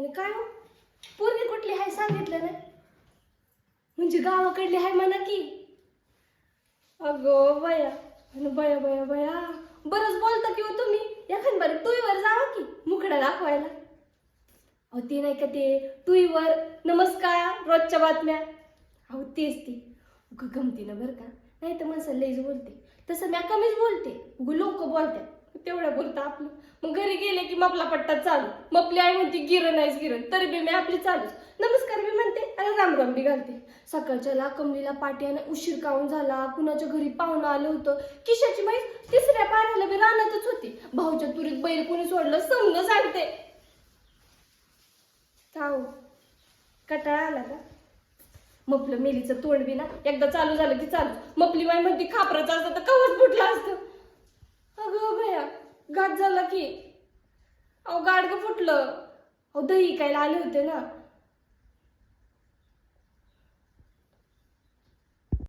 आणि काय हो पोरगी कुठली हाय सांगितलं नाही म्हणजे गावाकडली हाय म्हणा की. अगो बया बया बया बया बरंच बोलता की हो तुम्ही. एखाद बरं टुईवर जावा की मुखडा दाखवायला. अहो ते नाही का ते टुईवर नमस्कार रोजच्या बातम्या. अहो तेच ती गमतीनं बरं का. नाही तर माणसं लईच बोलते तसं मी कमीच बोलते. लोक बोलतात तेवढं बोलतं आपलं. मग घरी गेले की मपला पट्टा चालू. मपली आई म्हणते गिरण नाहीच गिरण तरी बी मी आपली चालूच. नमस्कार बी म्हणते आणि रामराम बी घालते. सकाळच्या कमलीला पाट्याने उशीर काऊन झाला. कुणाच्या घरी पाहुणं आलं होतं. किशाची माहीत तिसऱ्या पाऱ्याला बी रानातच होती. भाऊच्या तुरीत बैल कोणी सोडलं समज सांगते. काऊ कटाळा आला का. मपलं मेलीचं तोंड बी ना एकदा चालू झालं की चालू. मपली माई म्हणते खापराचं असतं तर कवच फुटलं असतं. अगं भया घात झाला की. अहो गाडगं फुटलं. अहो दही कायला आले होते ना